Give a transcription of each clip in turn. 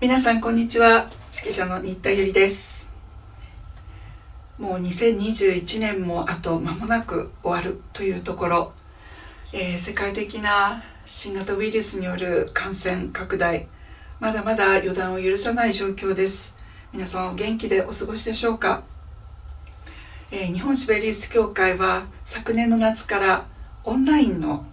皆さんこんにちは。指揮者の新田ゆりです。もう2021年もあと間もなく終わるというところ、世界的な新型ウイルスによる感染拡大、まだまだ予断を許さない状況です。皆さんお元気でお過ごしでしょうか。日本シベリウス協会は昨年の夏からオンラインの、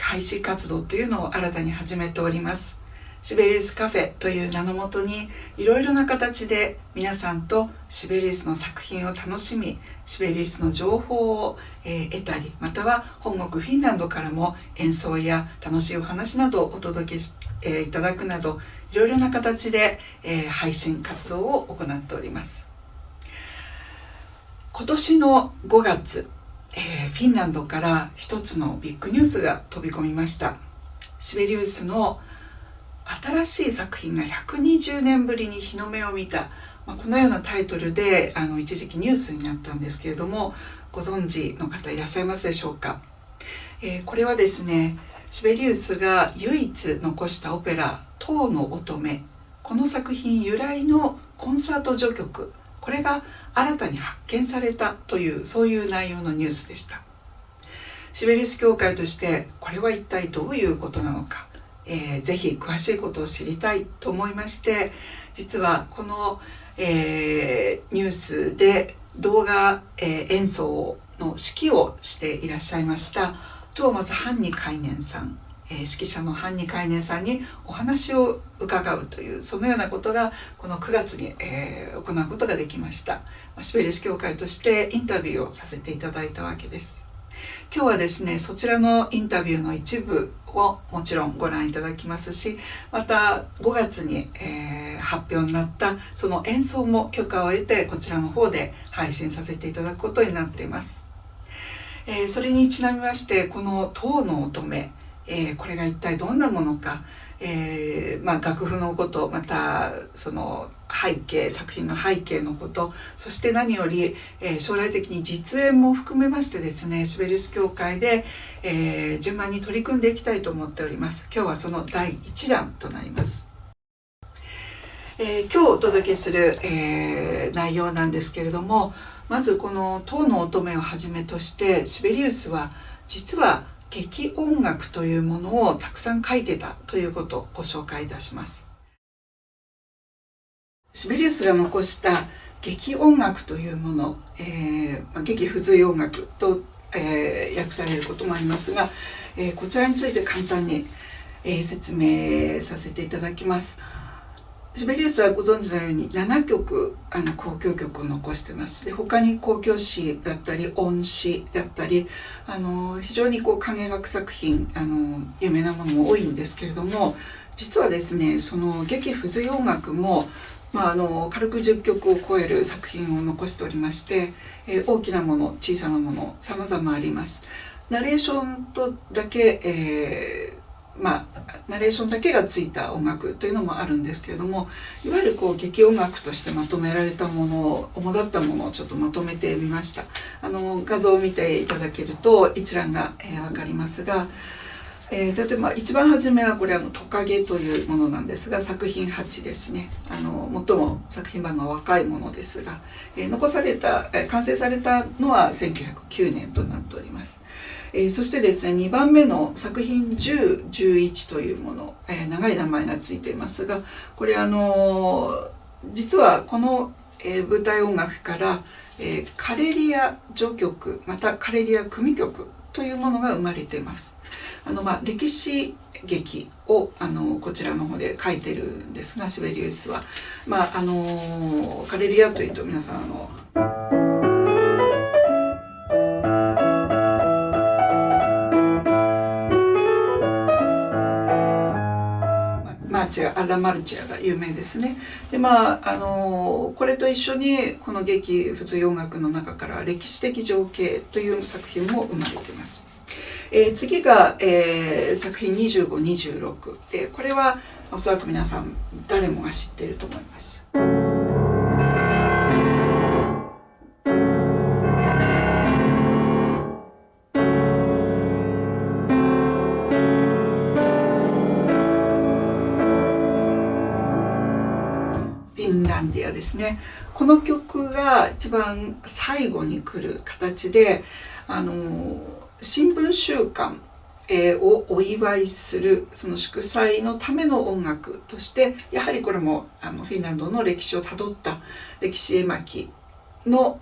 配信活動というのを新たに始めております。シベリウスカフェという名のもとにいろいろな形で皆さんとシベリウスの作品を楽しみ、シベリウスの情報を、得たり、または本国フィンランドからも演奏や楽しいお話などをお届けいただくなど、いろいろな形で、配信活動を行っております。今年の5月、フィンランドから一つのビッグニュースが飛び込みました。シベリウスの新しい作品が120年ぶりに日の目を見た、このようなタイトルで一時期ニュースになったんですけれども、ご存知の方いらっしゃいますでしょうか。これはですね、シベリウスが唯一残したオペラ「塔の乙女」、この作品由来のコンサート序曲、これが新たに発見されたという、そういう内容のニュースでした。シベリウス協会としてこれは一体どういうことなのか、ぜひ詳しいことを知りたいと思いまして、実はこの、ニュースで動画、演奏の指揮をしていらっしゃいましたトゥオマスハンニカイネンさん、指揮者のハンニカイネンさんにお話を伺うという、そのようなことがこの9月に、行うことができました。シベリウス協会としてインタビューをさせていただいたわけです。今日はですね、そちらのインタビューの一部をもちろんご覧いただきますし、また5月に、発表になったその演奏も許可を得て、こちらの方で配信させていただくことになっています。それにちなみまして、この塔の乙女、これが一体どんなものか、楽譜のこと、またその背景、作品の背景のこと、そして何より、将来的に実演も含めましてですね、シベリウス協会で、順番に取り組んでいきたいと思っております。今日はその第1弾となります。今日お届けする、内容なんですけれども、まずこの塔の乙女をはじめとして、シベリウスは実は劇音楽というものをたくさん書いてたということをご紹介いたします。シベリウスが残した劇音楽というもの、劇不随音楽と、訳されることもありますが、こちらについて簡単に、説明させていただきます。シベリウスはご存知のように7曲交響曲を残しています。で、他に交響詩だったり音詩だったり非常に管弦楽作品有名なものも多いんですけれども、実はですね、その劇不随音楽も軽く10曲を超える作品を残しておりまして、大きなもの小さなもの様々あります。ナレーションとだけ、ナレーションだけがついた音楽というのもあるんですけれども、いわゆる劇音楽としてまとめられたものを、主だったものをちょっとまとめてみました。画像を見ていただけると一覧が、分かりますが、例えば一番初めはこれトカゲというものなんですが、作品8ですね。最も作品版が若いものですが、完成されたのは1909年となっております。そしてですね、2番目の作品10、11というもの、長い名前がついていますが、これ実はこの、舞台音楽から、カレリア序曲、またカレリア組曲というものが生まれています。歴史劇をこちらの方で書いてるんですが、シベリウスは、カレリアというと皆さんアラ・マルチアが有名ですね。でこれと一緒にこの劇不随音楽の中から歴史的情景という作品も生まれています。次が、作品25、26で、これはおそらく皆さん誰もが知っていると思います。アですね。この曲が一番最後に来る形で、新聞週間をお祝いするその祝祭のための音楽として、やはりこれもフィンランドの歴史をたどった歴史絵巻の、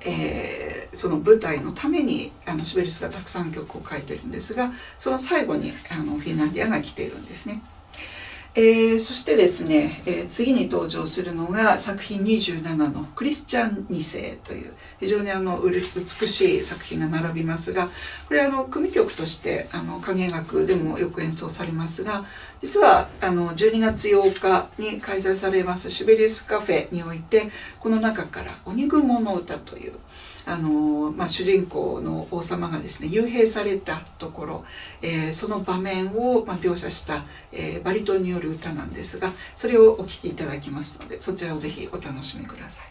その舞台のためにシベリウスがたくさん曲を書いてるんですが、その最後にフィンランディアが来ているんですね。そしてですね、次に登場するのが作品27のクリスチャン2世という非常に美しい作品が並びますが、これ組曲として管弦楽でもよく演奏されますが、実は12月8日に開催されますシベリウスカフェにおいて、この中から「鬼雲の歌」という主人公の王様がですね幽閉されたところ、その場面を描写した、バリトンによる歌なんですが、それをお聴きいただきますので、そちらをぜひお楽しみくださ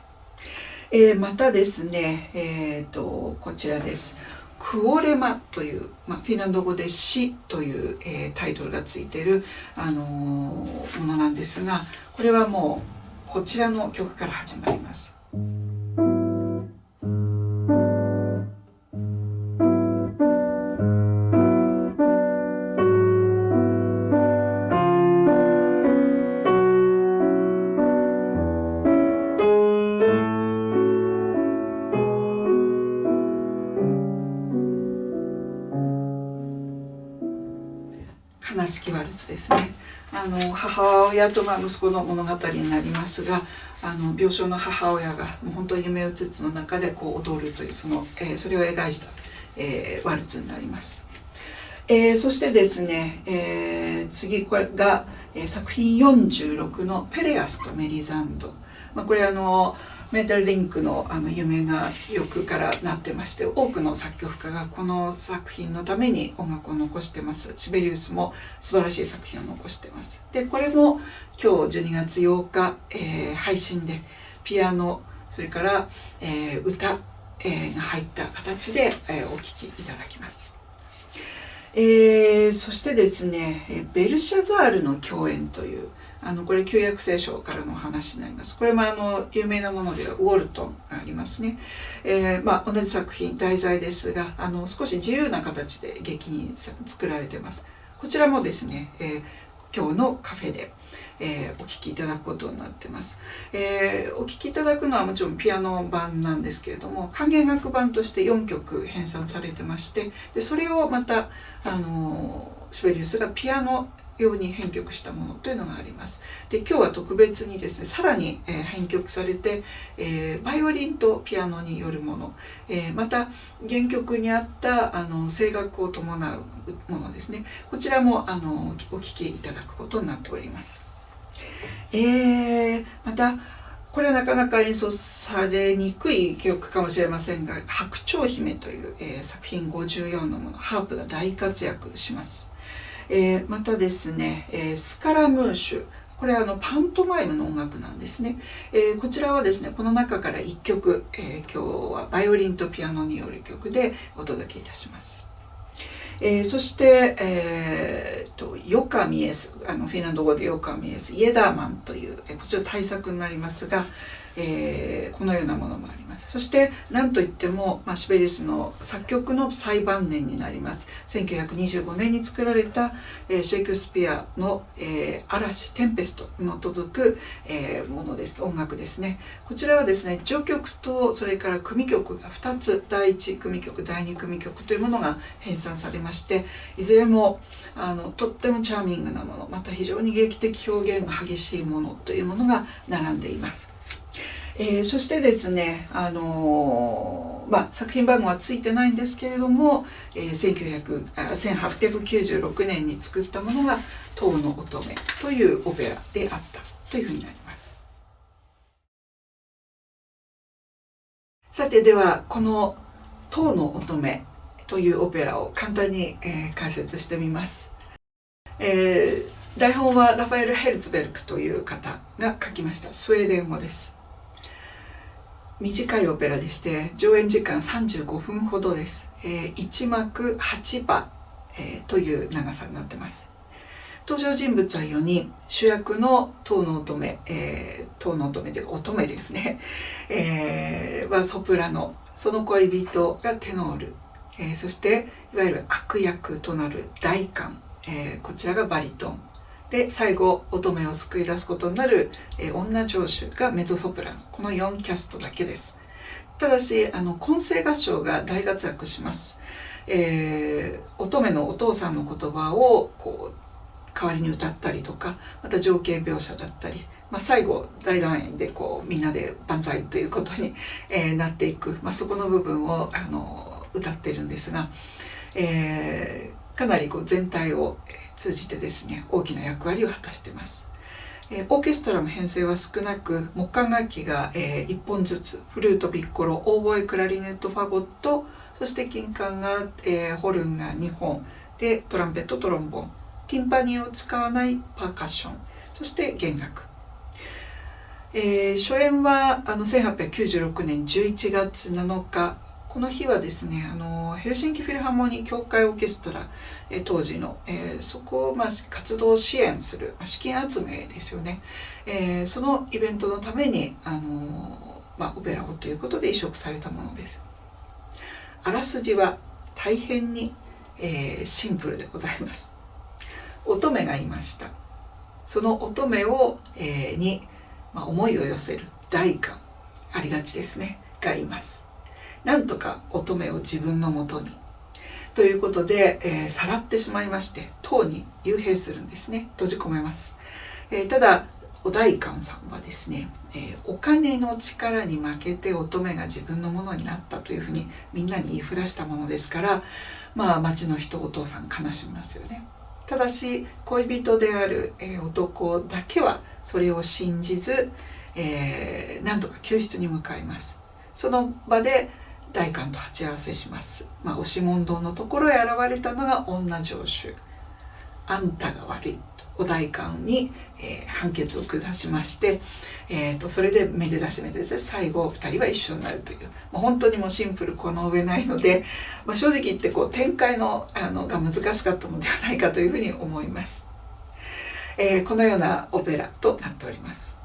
い。またですね、こちらです。クオレマという、フィンランド語で死という、タイトルがついている、ものなんですが、これはもうこちらの曲から始まります。悲しきワルツですね。母親と息子の物語になりますが、病床の母親がもう本当に夢うつつの中で踊るというそれを描いた、ワルツになります。そしてですね、次これが、作品46の「ペレアスとメリザンド」。これメータルリンクの有名な曲からなってまして、多くの作曲家がこの作品のために音楽を残してます。シベリウスも素晴らしい作品を残してます。でこれも今日12月8日、配信でピアノそれから、歌、が入った形で、お聴きいただきます。そしてですね、ベルシャザールの共演というこれ旧約聖書からの話になります。これも有名なものではウォルトンがありますね。同じ作品題材ですが少し自由な形で劇に作られています。こちらもですね、今日のカフェで、お聴きいただくことになってます。お聴きいただくのはもちろんピアノ版なんですけれども、管弦楽版として4曲編纂されてまして、でそれをまたシベリウスがピアノように編曲したものというのがあります。で今日は特別にですねさらに、編曲されて、バイオリンとピアノによるもの、また原曲にあった声楽を伴うものですね、こちらもお聴きいただくことになっております。またこれはなかなか演奏されにくい曲かもしれませんが、白鳥姫という、作品54のもの、ハープが大活躍します。またですね、スカラムーシュ、これはパントマイムの音楽なんですね。こちらはですねこの中から1曲、今日はバイオリンとピアノによる曲でお届けいたします。そして、ヨカミエス、フィンランド語でヨカミエス、イエダーマンという、こちら大作になりますが、このようなものもあります。そして何といっても、シベリウスの作曲の最晩年になります。1925年に作られた、シェイクスピアの、嵐テンペストに基づく、ものです。音楽ですね。こちらはですね序曲とそれから組曲が2つ、第1組曲第2組曲というものが編纂されまして、いずれもとってもチャーミングなもの、また非常に劇的表現が激しいものというものが並んでいます。そしてですね、作品番号はついてないんですけれども、1896年に作ったものが「塔の乙女」というオペラであったというふうになります。さてではこの「塔の乙女」というオペラを簡単に、解説してみます。台本はラファエル・ヘルツベルクという方が書きました。スウェーデン語です。短いオペラでして上演時間35分ほどです。1幕8場、という長さになってます。登場人物は4人、主役の塔の乙女、塔の乙女で乙女ですね、はソプラノ、その恋人がテノール、そしていわゆる悪役となる大官、こちらがバリトンで、最後乙女を救い出すことになる、女城主がメゾソプラノ、この4キャストだけです。ただし混声合唱が大活躍します。乙女のお父さんの言葉をこう代わりに歌ったりとか、また情景描写だったり、最後大団円でこうみんなで万歳ということに、なっていく、そこの部分を歌ってるんですが、かなりこう全体を通じてですね、大きな役割を果たしています。オーケストラも編成は少なく、木管楽器が1本ずつ、フルート、ピッコロ、オーボエ、クラリネット、ファゴット、そして金管が、ホルンが2本で、トランペット、トロンボン、ティンパニーを使わないパーカッション、そして弦楽。初演は1896年11月7日、この日はですね、ヘルシンキフィルハーモニー協会オーケストラ、当時の、そこを活動を支援する、資金集めですよね、そのイベントのためにオペラをということで移植されたものです。あらすじは大変に、シンプルでございます。乙女がいました。その乙女を、に、思いを寄せる大官、ありがちですね、がいます。なんとか乙女を自分のもとにということで、さらってしまいまして塔に幽閉するんですね。閉じ込めます。ただお代官さんはですね、お金の力に負けて乙女が自分のものになったというふうにみんなに言いふらしたものですから、町の人、お父さん悲しみますよね。ただし恋人である、男だけはそれを信じず、なんとか救出に向かいます。その場で代官と鉢合わせします。押し問答のところへ現れたのが女城主。あんたが悪いとお代官に、判決を下しまして、それでめで出しめで出し最後2人は一緒になるという、本当にもうシンプルこの上ないので、正直言ってこう展開が難しかったのではないかというふうに思います。このようなオペラとなっております。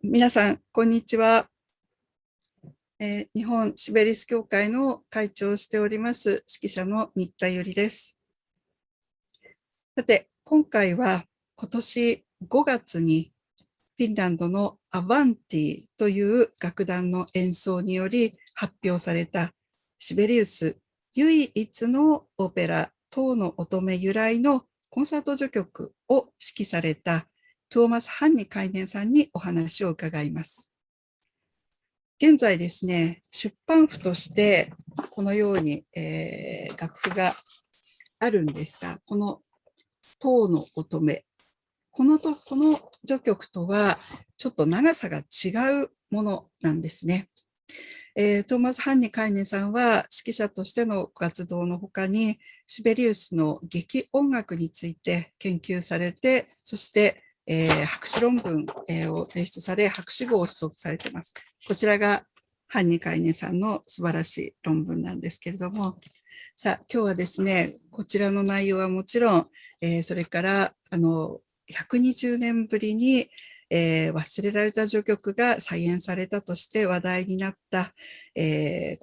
皆さんこんにちは。日本シベリウス協会の会長をしております指揮者の新田由里です。さて今回は今年5月にフィンランドのAvantiという楽団の演奏により発表されたシベリウス唯一のオペラ塔の乙女由来のコンサート序曲を指揮されたトゥオマス・ハンニカイネンさんにお話を伺います。現在ですね、出版譜としてこのように、楽譜があるんですが、この塔の乙女、この序曲とはちょっと長さが違うものなんですね。トーマス・ハンニカイネさんは指揮者としての活動のほかにシベリウスの劇音楽について研究されて、そして博士論文を提出され、博士号を取得されています。こちらがハンニカイネさんの素晴らしい論文なんですけれども、さあ今日はですね、こちらの内容はもちろん、それから120年ぶりに、忘れられた序曲が再演されたとして話題になった、こ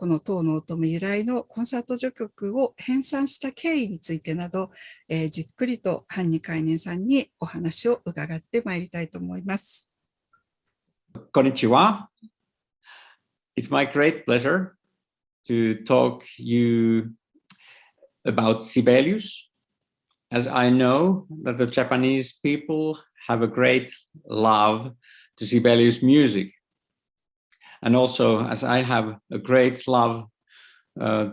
の塔の乙女由来のコンサート序曲を編纂した経緯についてなど、じっくりとハンニカイネさんにお話を伺ってまいりたいと思います。こんにちは。It's my great pleasure to talk you about Sibelius, as I know that the Japanese people have a great love to Sibelius music, and also as I have a great love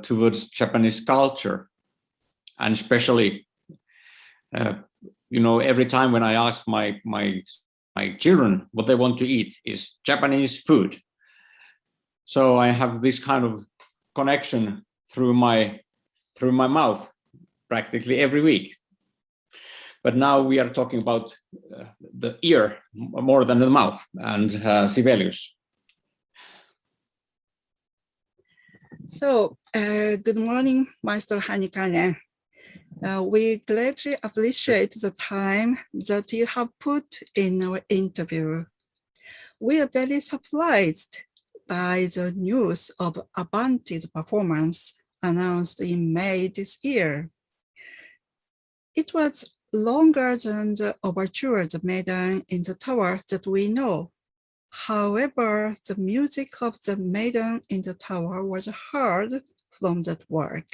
towards Japanese culture, and especially, every time when I ask my children what they want to eat is Japanese food. So I have this kind of connection through my mouth practically every week. But now we are talking about the ear more than the mouth and Sibelius. So, good morning, Master Hannikainen. We greatly appreciate the time that you have put in our interview. We are very surprised by the news of Avanti's performance announced in May this year. It was longer than the overture, The Maiden in the Tower, that we know. However, the music of The Maiden in the Tower was heard from that work.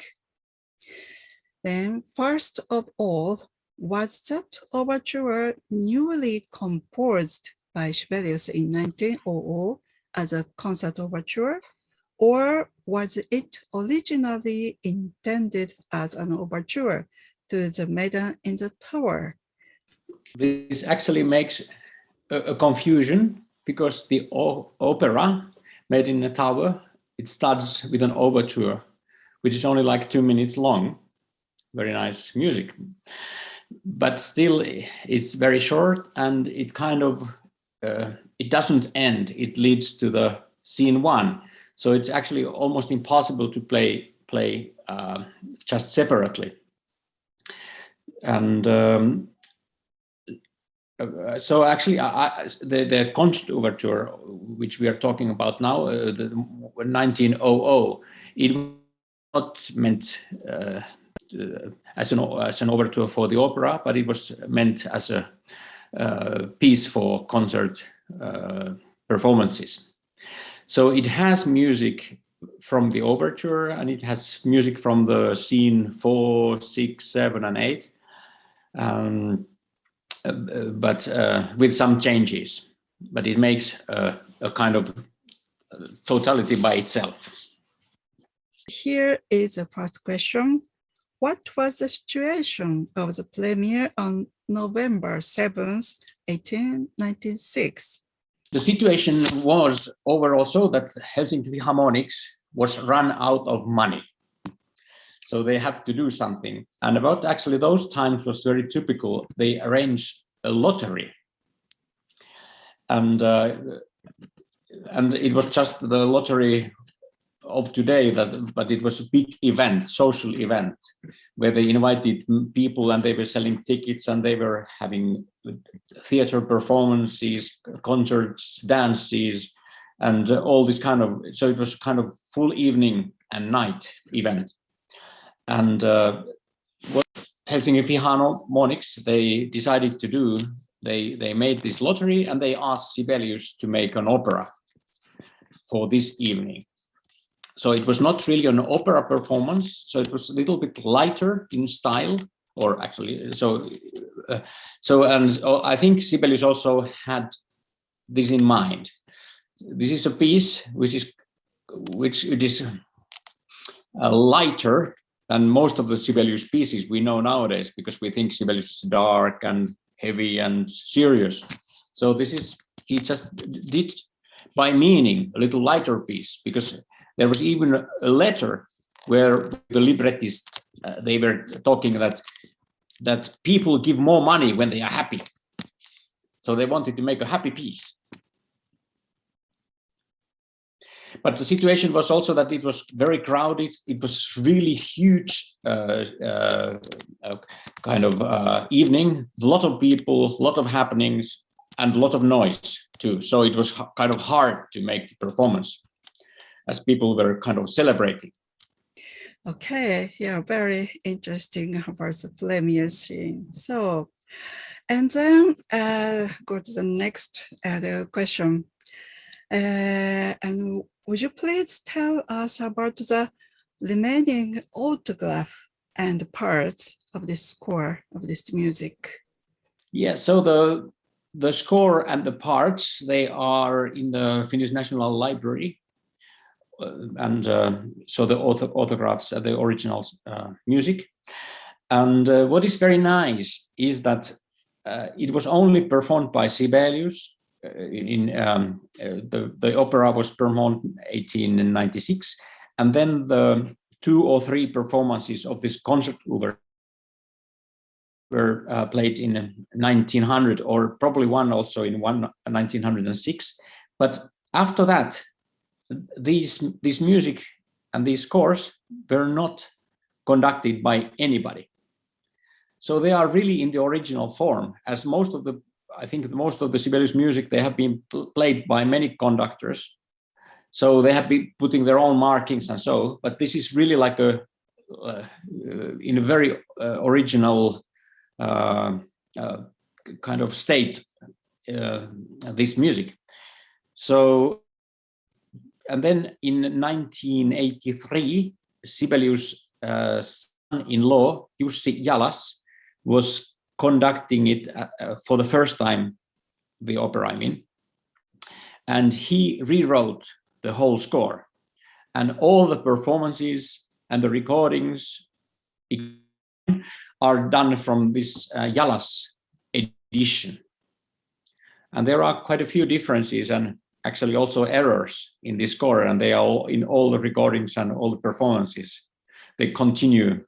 Then, first of all, was that overture newly composed by Sibelius in 1900 as a concert overture, or was it originally intended as an overture to The Maiden in the Tower? This actually makes a confusion, because the opera Maiden in the Tower, it starts with an overture, which is only like 2 minutes long. Very nice music, but still it's very short, and it kind of it doesn't end. It leads to the scene 1, so it's actually almost impossible to play just separately. And so actually, the concert overture, which we are talking about now, the 1900, it was not meant as an overture for the opera, but it was meant as a piece for concert performances. So it has music from the overture, and it has music from the scene 4, 6, 7, and 8, but with some changes. But it makes a kind of totality by itself. Here is the first question. What was the situation of the premiere on November 7th, 1896? The situation was overall so that Helsinki Philharmonics was run out of money. So they had to do something. And about actually those times was very typical. They arranged a lottery. And it was just the lottery of today, but it was a big event, social event, where they invited people and they were selling tickets, and they were having theater performances, concerts, dances, and all this kind of, so it was kind of full evening and night event. And what Helsinki Philharmonics, they decided to do, they made this lottery, and they asked Sibelius to make an opera for this evening. So it was not really an opera performance, so it was a little bit lighter in style, or actually, and I think Sibelius also had this in mind. This is a piece which is lighter than most of the Sibelius pieces we know nowadays, because we think Sibelius is dark and heavy and serious. So this is, he just did by meaning a little lighter piece, because there was even a letter where the librettist, they were talking that people give more money when they are happy. So they wanted to make a happy piece. But the situation was also that it was very crowded. It was really huge kind of evening, a lot of people, a lot of happenings, and a lot of noise too. So it was kind of hard to make the performance, as people were kind of celebrating. Okay, yeah, very interesting about the premiere scene. So, and then go to the next question. And would you please tell us about the remaining autograph and parts of the score of this music? Yeah, so the score and the parts, they are in the Finnish National Library. And so the autographs are the original music. And what is very nice is that it was only performed by Sibelius. The opera was performed in 1896, and then the 2 or 3 performances of this concert over were played in 1900, or probably one also in 1906. But after that, these music and these scores were not conducted by anybody. So they are really in the original form, as most of the Sibelius music, they have been played by many conductors. So they have been putting their own markings and so, but this is really like in a very original kind of state, this music. So, and then in 1983, Sibelius' son-in-law, Jussi Jalas, was conducting it for the first time, the opera, I mean, and he rewrote the whole score, and all the performances and the recordings are done from this Jalas edition. And there are quite a few differences and actually also errors in this score, and they are all in all the recordings and all the performances. They continue.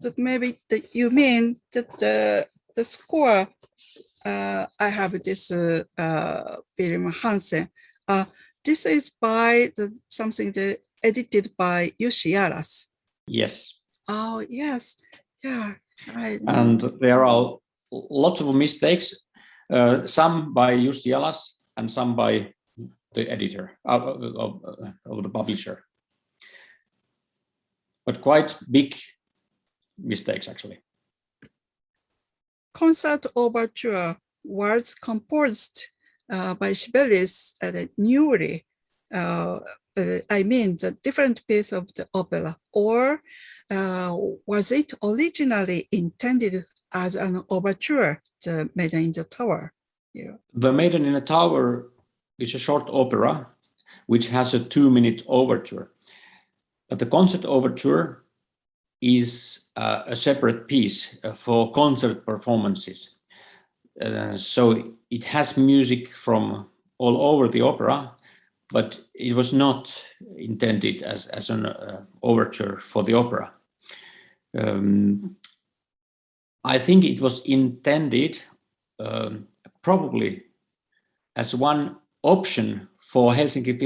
So maybe you mean that the score, I have this William Hansen. This is by something that edited by Jussi Jalas. Yes. Oh, yes. Yeah. And there are lots of mistakes, some by Jussi Jalas and some by the editor of the publisher. But quite big mistakes, actually. Concert overture was composed by Sibelius newly. I mean, the different piece of the opera, or was it originally intended as an overture, the Maiden in the Tower? Yeah. The Maiden in the Tower is a short opera which has a 2-minute overture. But the concert overture is a separate piece for concert performances. So it has music from all over the opera, but it was not intended as an overture for the opera. I think it was intended probably as one option for Helsinki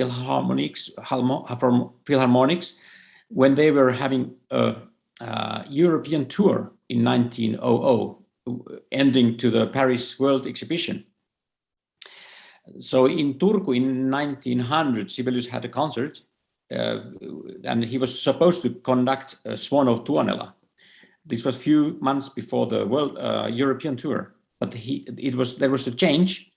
Philharmonics when they were having a European tour in 1900, ending to the Paris World Exhibition. So in Turku in 1900, Sibelius had a concert, and he was supposed to conduct a Swan of Tuonela. This was a few months before the World European tour, but there was a change,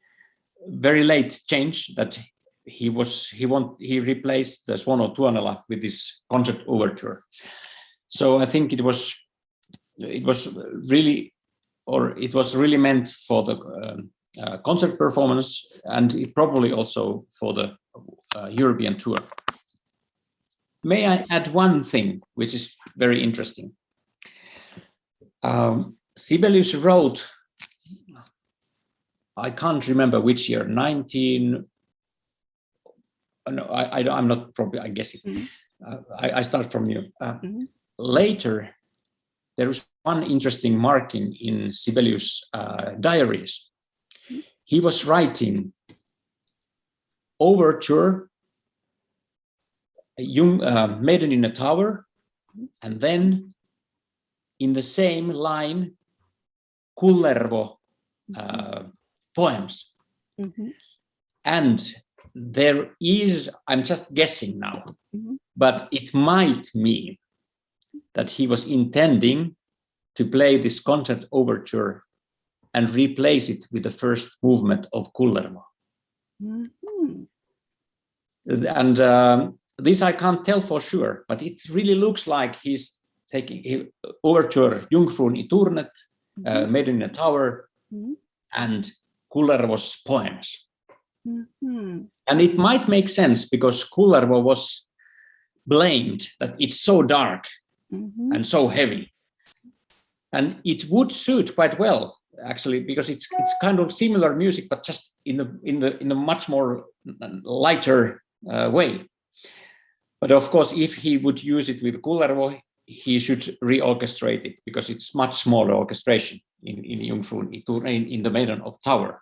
very late change, that he replaced the Swan of Tuonela with this concert overture. So I think it was really meant for the concert performance, and it probably also for the European tour. May I add one thing which is very interesting? Sibelius wrote, I can't remember which year, I'm not probably, I guess it. I start from you. Later, there is one interesting marking in Sibelius' diaries. He was writing overture, Maiden in a Tower, and then in the same line, Kullervo poems. And there is, I'm just guessing now, but it might mean that he was intending to play this concert overture and replace it with the first movement of Kullervo. And this I can't tell for sure, but it really looks like he's taking overture Jungfrun i Tornet, Maiden in a Tower, and Kullervo's poems. And it might make sense because Kullervo was blamed that it's so dark and so heavy. And it would suit quite well, actually, because it's kind of similar music, but just in a much more lighter way. But of course, if he would use it with Kullervo, he should re-orchestrate it because it's much smaller orchestration in Jungfrun, in the Maiden of Tower.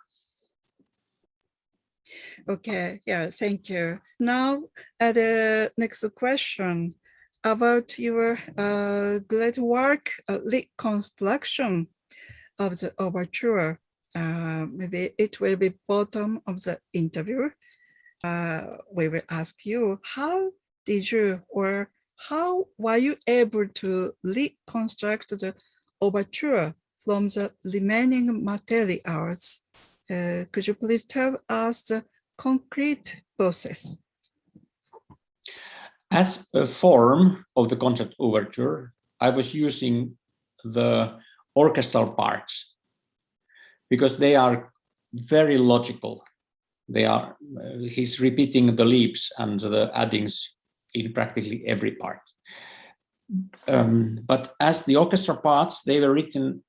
Okay, yeah, thank you. Now, the next question about your great work, reconstruction of the overture. Maybe it will be bottom of the interview. We will ask you, how did you, or how were you able to reconstruct the overture from the remaining materials? Could you please tell us the concrete process? As a form of the concert overture, I was using the orchestral parts because they are very logical. They are, he's repeating the leaps and the addings in practically every part. But as the orchestra parts, they were written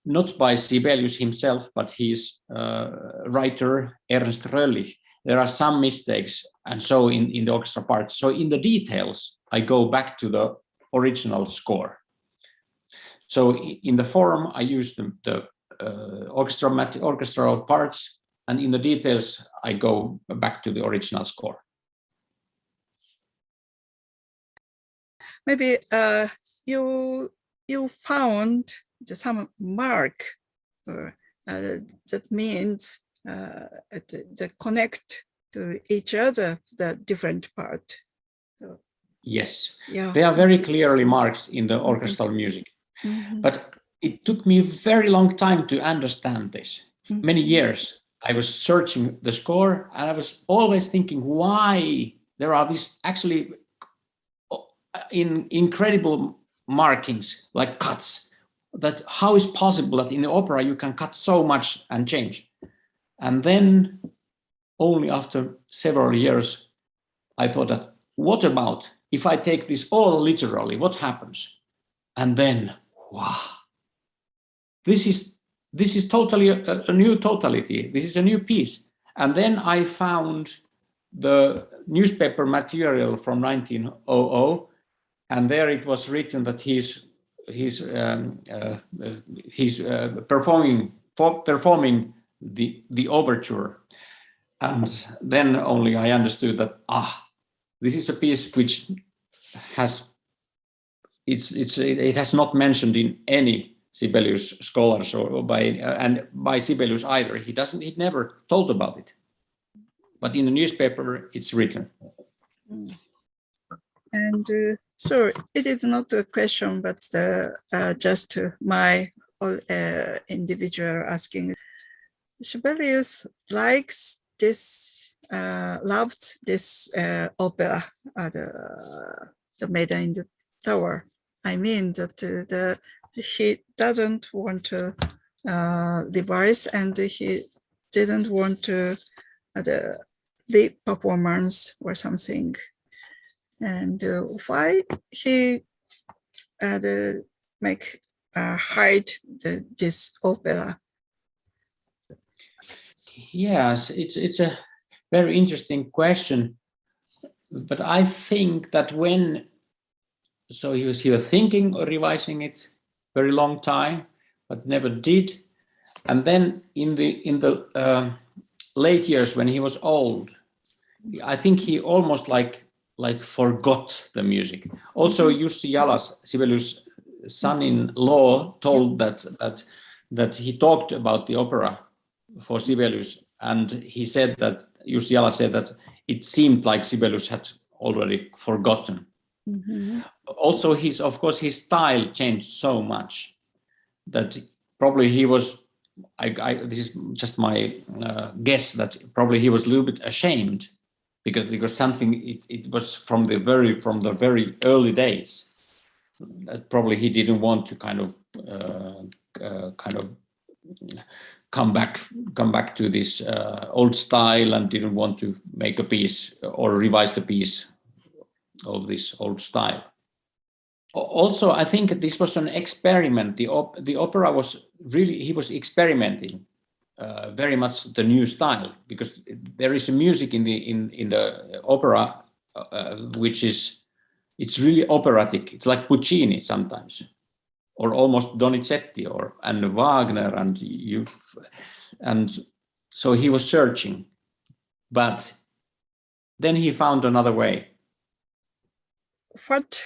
not by Sibelius himself, but his writer Ernst Röhrlich. There are some mistakes, and so in the orchestra parts. So in the details, I go back to the original score. So in the form, I use the orchestral parts, and in the details, I go back to the original score. Maybe you found some mark, that means the connect to each other, the different part. So, yes, yeah. They are very clearly marked in the orchestral music. But it took me a very long time to understand this. Many years I was searching the score, and I was always thinking why there are these actually incredible markings like cuts, that how is possible that in the opera you can cut so much and change. And then only after several years I thought that, what about if I take this all literally, what happens? And then, wow, this is totally a new totality. This is a new piece. And then I found the newspaper material from 1900, and there it was written that he's performing the overture. And then only I understood that this is a piece which has it has not mentioned in any Sibelius scholars or by Sibelius either. He never told about it, but in the newspaper it's written. And so it is not a question, but just my individual asking. Sibelius likes this, loved this opera, the Maiden in the Tower. I mean that he doesn't want to revise, and he didn't want to the performance or something. And why he make hide this opera? Yes, it's a very interesting question, but I think that he was thinking of revising it very long time, but never did. And then in the late years when he was old, I think he almost like forgot the music. Also, Jussi Jalas, Sibelius' son-in-law, told that he talked about the opera for Sibelius, and he said that Jussi Jalas said that it seemed like Sibelius had already forgotten. Also, his style changed so much that probably he was. This is just my guess, that probably he was a little bit ashamed because something it was from the very early days that probably he didn't want to kind of come back to this old style, and didn't want to make a piece or revise the piece of this old style. Also, I think this was an experiment. The opera was really, he was experimenting very much the new style, because there is a music in the opera which is, it's really operatic. It's like Puccini sometimes, or almost Donizetti, and Wagner, and so he was searching, but then he found another way. What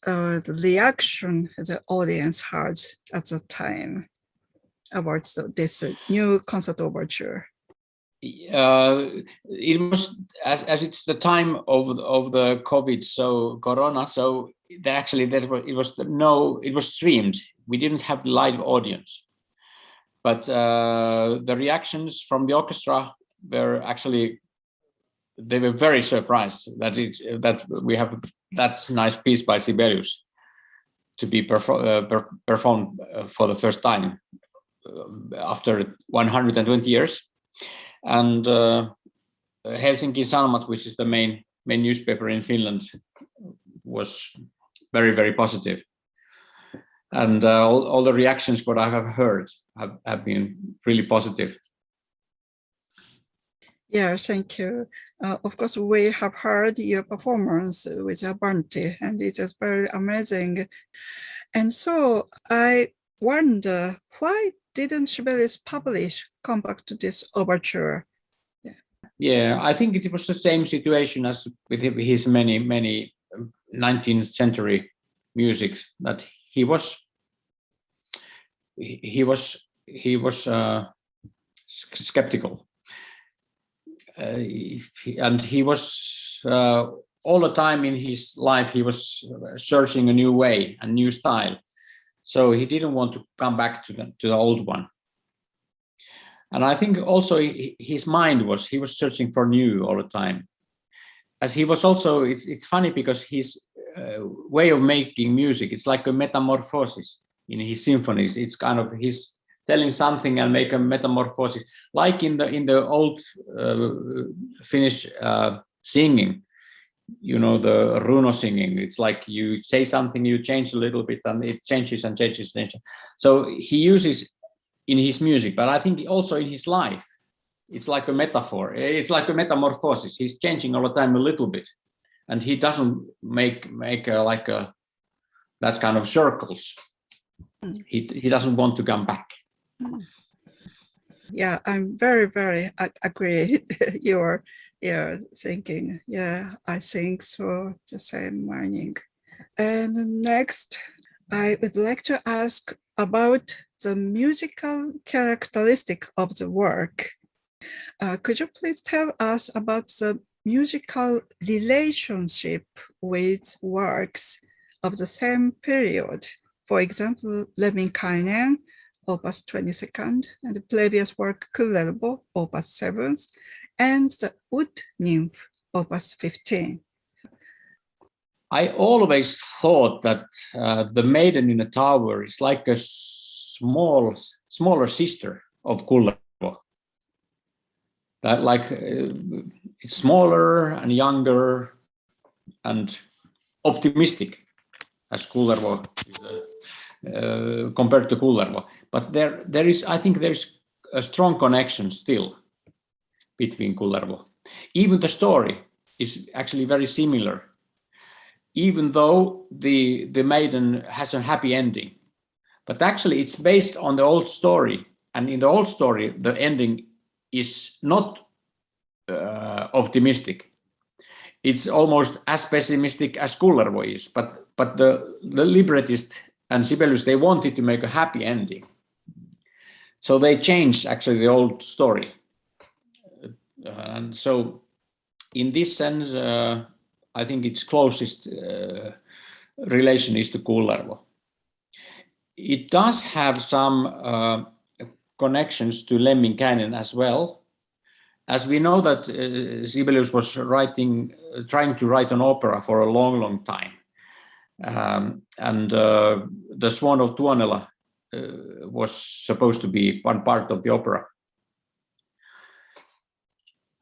the reaction the audience had at the time about this new concert overture? It was as it's the time of the COVID, so Corona. So it was streamed. We didn't have live audience, but the reactions from the orchestra were actually, they were very surprised that we have that nice piece by Sibelius to be performed for the first time after 120 years. And Helsinki Sanomat, which is the main newspaper in Finland, was very, very positive. And all the reactions what I have heard have been really positive. Yeah, thank you. Of course, we have heard your performance with Avanti, and it is very amazing. And so I wonder, why didn't Sibelius come back to this overture? Yeah, I think it was the same situation as with his many 19th century music, that he was skeptical, and he was all the time in his life he was searching a new way, a new style. So he didn't want to come back to the old one. And I think also his mind he was searching for new all the time. As he was also, it's funny because his way of making music, it's like a metamorphosis in his symphonies. It's kind of, he's telling something and make a metamorphosis, like in the old Finnish singing. You know, the runo singing, it's like you say something, you change a little bit, and it changes and changes. So he uses in his music, but I think also in his life, it's like a metaphor. It's like a metamorphosis. He's changing all the time a little bit, and he doesn't make that kind of circles. He doesn't want to come back. Yeah, I'm very agree your thinking. Yeah, I think so, the same meaning. And next, I would like to ask about the musical characteristic of the work. Could you please tell us about the musical relationship with works of the same period? For example, Lemminkainen, Opus 22nd, and the previous work Kullervo, Opus 7th, and the Wood Nymph, Opus 15. I always thought that the Maiden in the Tower is like a smaller sister of Kullervo. That it's smaller and younger and optimistic as Kullervo compared to Kullervo. But I think there's a strong connection still between Kullervo. Even the story is actually very similar, even though the Maiden has a happy ending. But actually it's based on the old story, and in the old story the ending is not optimistic. It's almost as pessimistic as Kullervo is, but the librettist and Sibelius, they wanted to make a happy ending. So they changed actually the old story. And so in this sense, I think its closest relation is to Kullervo. It does have some connections to Lemminkainen as well, as we know that Sibelius was trying to write an opera for a long time. And the Swan of Tuonela was supposed to be one part of the opera.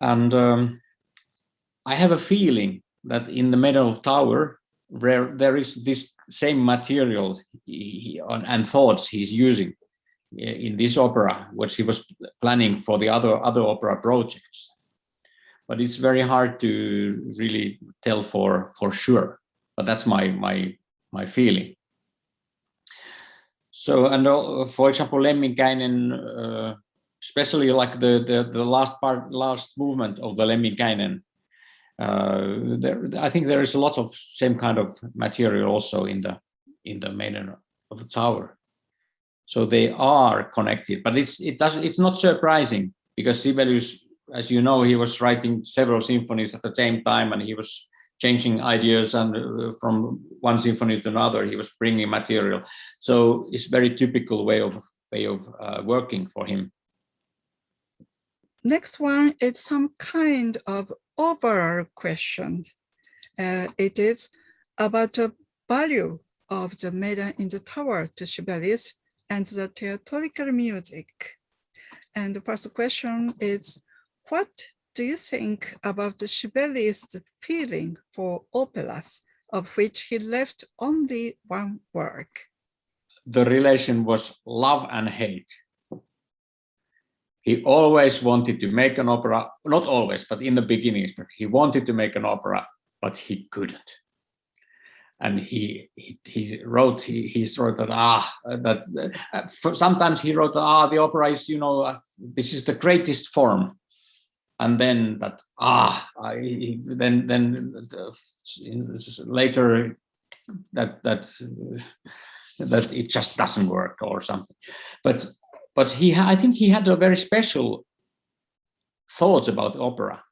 And I have a feeling that in the Maiden of Tower, there is this same material and thoughts he's using in this opera, which he was planning for the other opera projects. but it's very hard to really tell for sure. But that's my feeling. So, and for example, Lemminkäinen, especially like the last movement of the Lemminkäinen, I think there is a lot of same kind of material also in the maiden of the tower. So they are connected, but it's not surprising, because Sibelius, as you know, he was writing several symphonies at the same time, and he was changing ideas, and from one symphony to another, he was bringing material. So it's very typical way of working for him. Next one is some kind of overall question. It is about the value of the Maiden in the Tower to Sibelius and the theatrical music. And the first question is, what do you think about the Sibelius' feeling for operas, of which he left only one work? The relation was love and hate. He always wanted to make an opera, not always, but in the beginning, he wanted to make an opera, but he couldn't. And he wrote that sometimes he wrote the opera is, this is the greatest form, and then that later that it just doesn't work or something. But I think he had a very special thoughts about opera,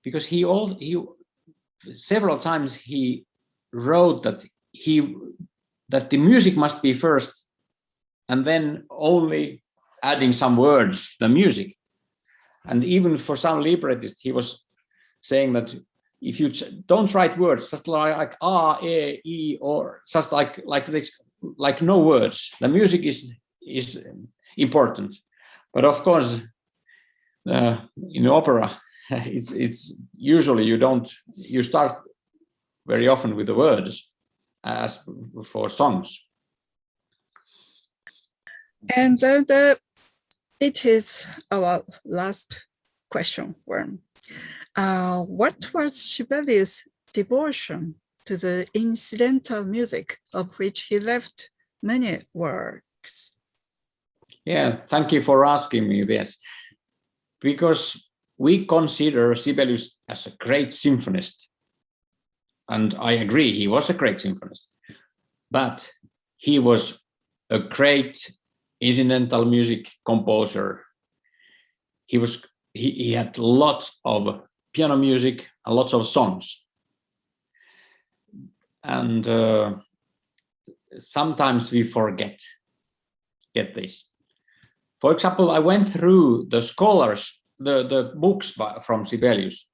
because he several times he wrote that the music must be first, and then only adding some words, the music. And even for some librettists, he was saying that if you don't write words, just like e, e, or just like this, like no words, the music is important. But of course, in opera, it's usually you start very often with the words as for songs. And it is our last question. What was Sibelius' devotion to the incidental music, of which he left many works? Yeah, thank you for asking me this, because we consider Sibelius as a great symphonist. And I agree, he was a great symphonist, but he was a great incidental music composer. He had lots of piano music and lots of songs. And sometimes we forget this. For example, I went through the scholars, the books from Sibelius,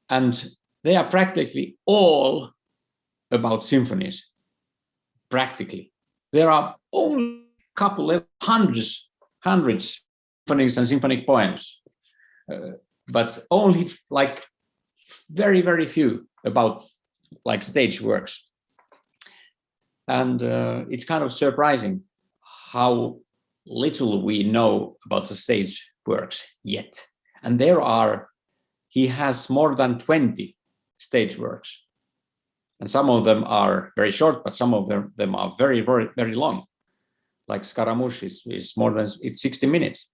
and they are practically all about symphonies. Practically, there are only a couple of hundreds symphonies and symphonic poems, but only like very, very few about like stage works. And it's kind of surprising how little we know about the stage works yet. And he has more than 20 stage works. And some of them are very short, but some of them are very, very, very long. Like Scaramouche is more than 60 minutes.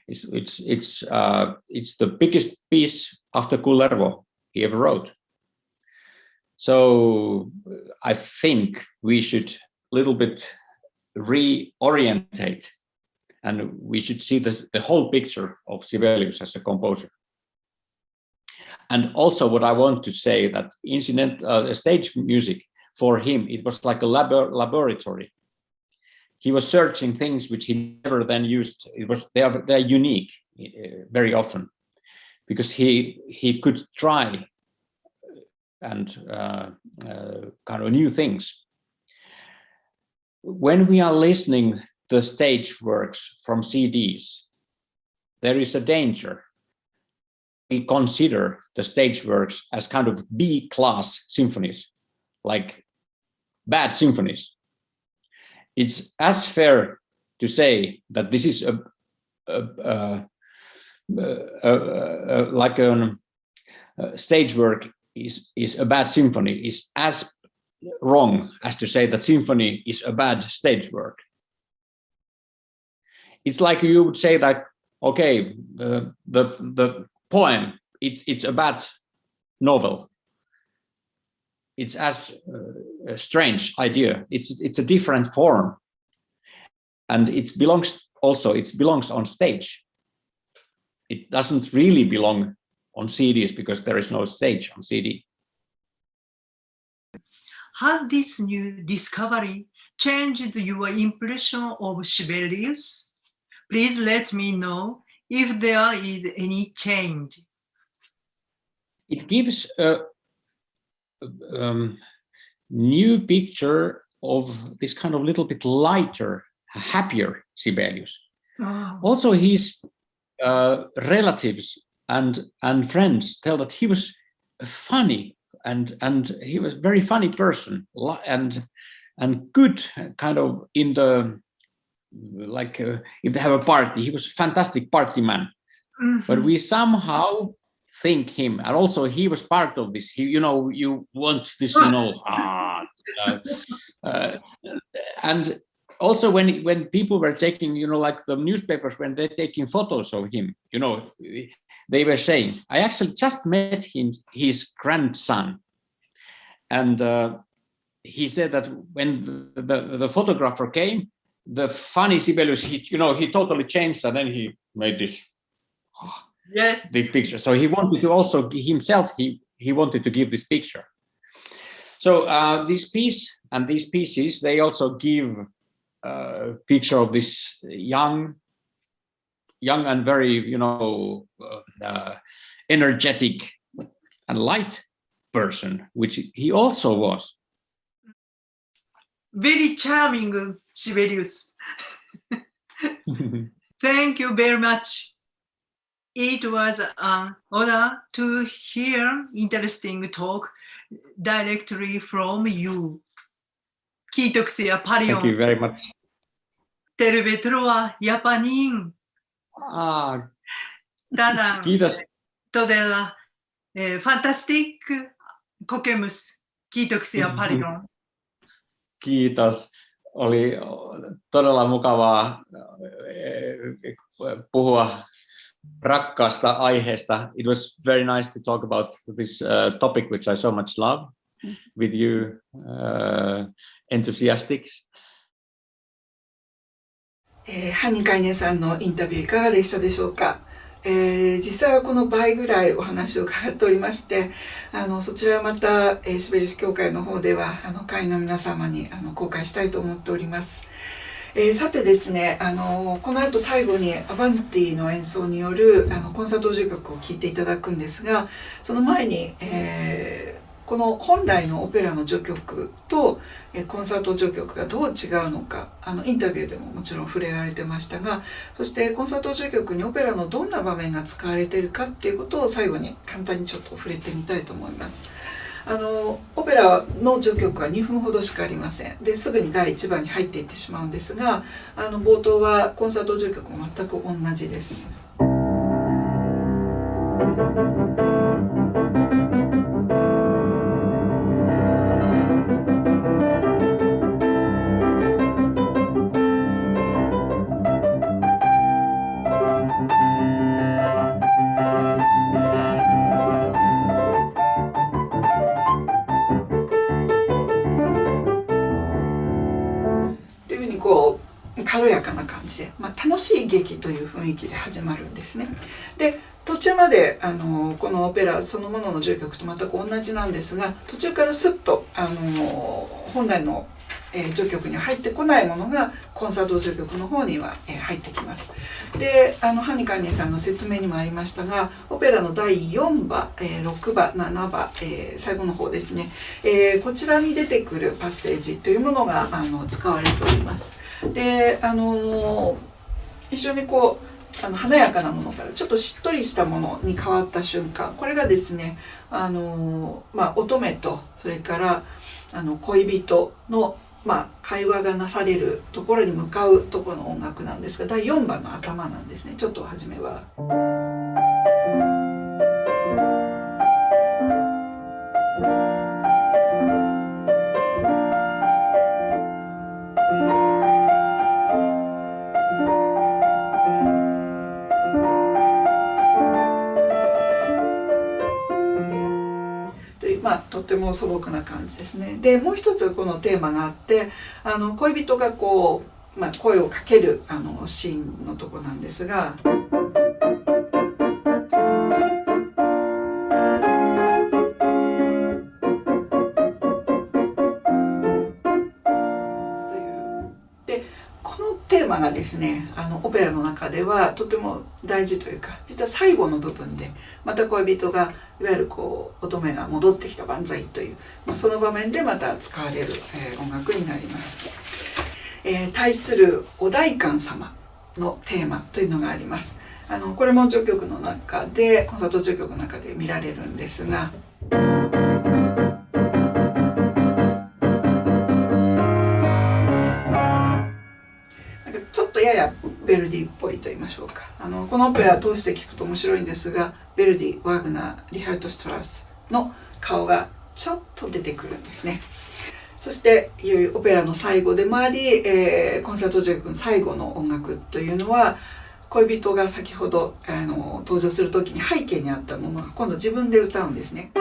It's the biggest piece after Kullervo he ever wrote. So I think we should a little bit reorientate, and we should see the whole picture of Sibelius as a composer. And also what I want to say that stage music for him, it was like a laboratory. He was searching things which he never then used. They're unique very often, because he could try and kind of new things. When we are listening the stage works from CDs, there is a danger. We consider the stage works as kind of B-class symphonies, like bad symphonies. It's as fair to say that this is like a stage work is a bad symphony is as wrong as to say that symphony is a bad stage work. It's like you would say that, okay, the poem, it's a bad novel. It's as a strange idea. It's a different form, and it belongs on stage. It doesn't really belong on CDs because there is no stage on CD. Has this new discovery changed your impression of Sibelius? Please let me know if there is any change. It gives a new picture of this kind of little bit lighter, happier Sibelius. Oh. Also, his relatives and friends tell that he was funny and he was a very funny person and good kind of in the like if they have a party, he was a fantastic party man. Mm-hmm. But we somehow think him, and also he was part of this. You want this, and also when people were taking, like the newspapers, when they're taking photos of him, they were saying, I actually just met his grandson. And he said that when the photographer came, the funny Sibelius, he totally changed, and then he made this yes, big picture. So he wanted to also himself, he wanted to give this picture. So this piece and these pieces, they also give a picture of this young and very, energetic and light person, which he also was. Very charming Sibelius. Thank you very much. It was an honor to hear interesting talk directly from you. Kiitoksia paljon. Thank you very much. Tervetuloa Japaniin. Tänään Kiitos. todella fantastic kokemus. Kiitoksia paljon. Kiitos. Oli todella mukavaa puhua rakkaasta aiheesta. It was very nice to talk about this topic which I so much love with you enthusiastics. ハンニカイネさんのインタビューいかがでしたでしょうか。実際はこの倍ぐらいお話を伺っておりまして、そちらはまた、シベリウス協会の方では会員の皆様に公開したいと思っております。さてですね、この後最後にアバンティの演奏によるコンサート序曲を聴いていただくんですが、その前に、この本来のオペラの序曲とコンサート序曲がどう違うのか、インタビューでももちろん触れられてましたが、そしてコンサート序曲にオペラのどんな場面が使われているかっていうことを最後に簡単にちょっと触れてみたいと思います。オペラの序曲は2分ほどしかありません。ですぐに第1番に入っていってしまうんですが、冒頭はコンサート序曲も全く同じです。軽やかな感じで、楽しい劇という雰囲気で始まるんですね。で途中までこのオペラそのものの序曲と全く同じなんですが、途中からスッと本来の序曲には入ってこないものがコンサート序曲の方には入ってきます。でハニカイネさんの説明にもありましたが、オペラの第4番、6番、7番、最後の方ですね、こちらに出てくるパッセージというものが使われております。で非常に華やかなものからちょっとしっとりしたものに変わった瞬間、これがですね乙女とそれから恋人の会話がなされるところに向かうところの音楽なんですが、第4番の頭なんですね。ちょっと初めは。とても素朴な感じですね。でもう一つこのテーマがあって、恋人がこう、声をかけるシーンのとこなんですが。でこのテーマがですね、オペラの中ではとても大事というか、実は最後の部分でまた恋人がいわゆるこう乙女が戻ってきた万歳という、その場面でまた使われる、音楽になります。対するお代官様のテーマというのがあります。これも序曲の中で、コンサート序曲の中で見られるんですが。ちょっとややヴェルディっぽいと言いましょうか。このオペラを通して聞くと面白いんですが、ヴェルディ、ワーグナー、リハルト・シュトラウスの顔がちょっと出てくるんですね。そしていよいよオペラの最後でもあり、コンサート序曲の最後の音楽というのは、恋人が先ほど登場する時に背景にあったものが今度自分で歌うんですね。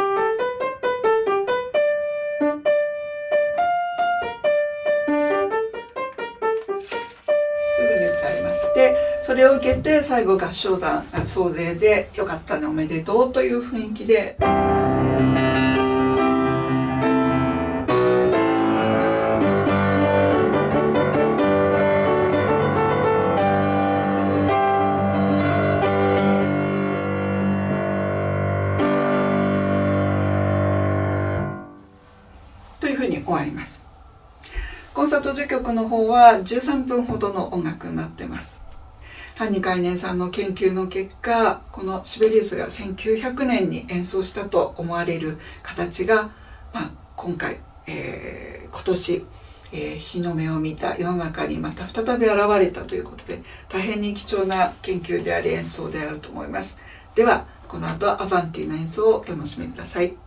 でそれを受けて最後合唱団総勢で「よかったねおめでとう」という雰囲気で。というふうに終わります。コンサート序曲の方は13分ほどの音楽になっています。ハンニカイネンさんの研究の結果、このシベリウスが1900年に演奏したと思われる形が、今回、今年、日の目を見た世の中にまた再び現れたということで、大変に貴重な研究であり演奏であると思います。ではこの後はアバンティの演奏をお楽しみください。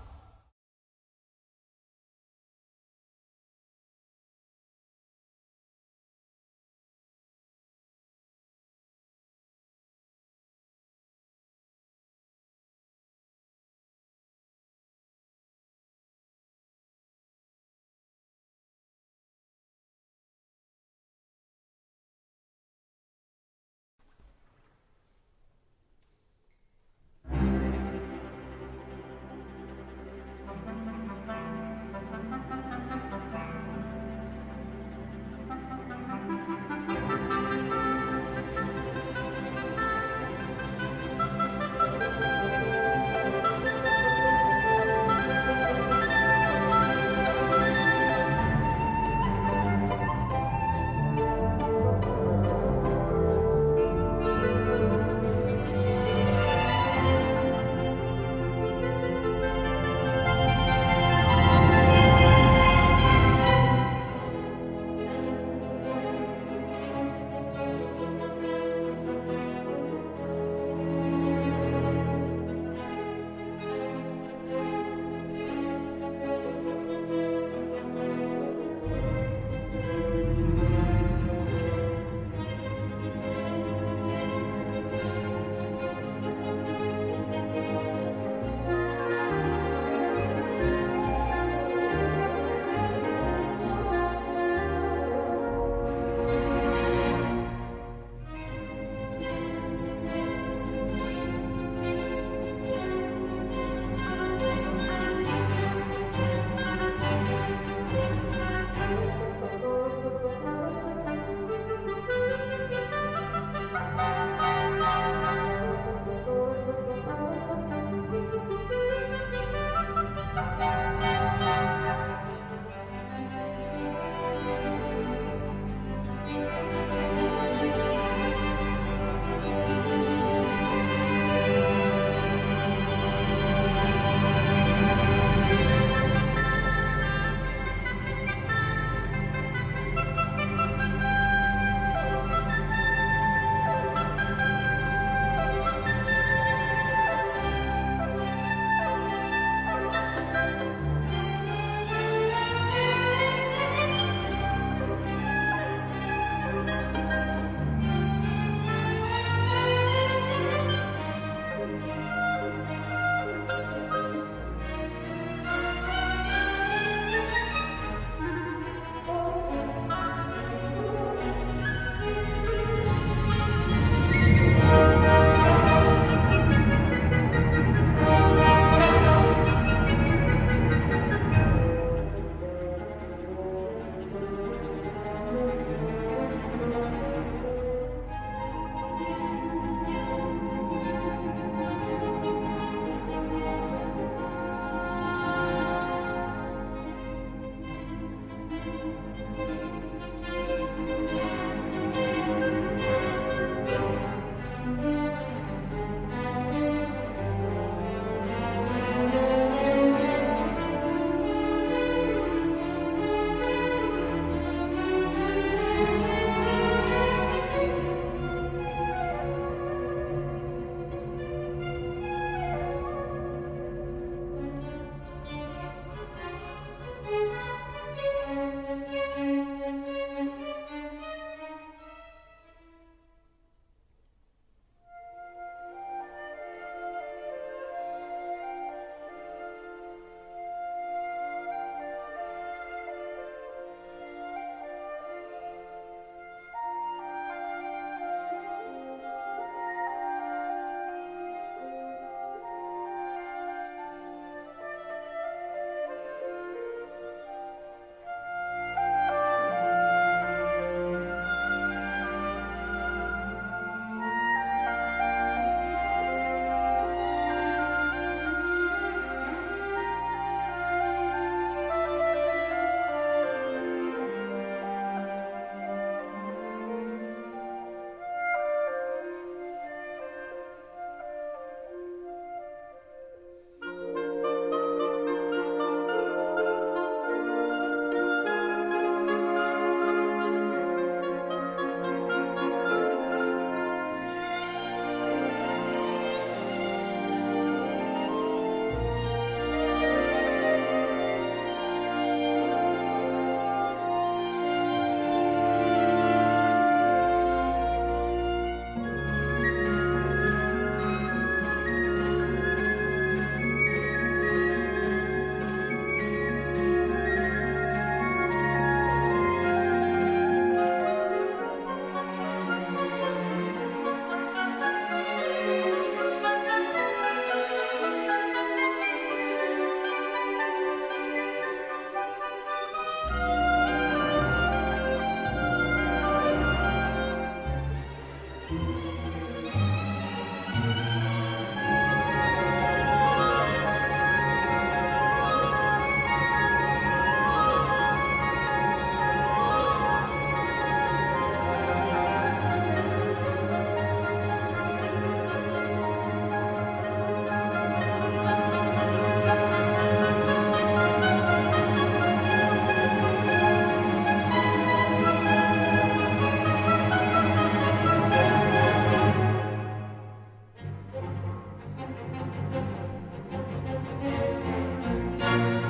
す。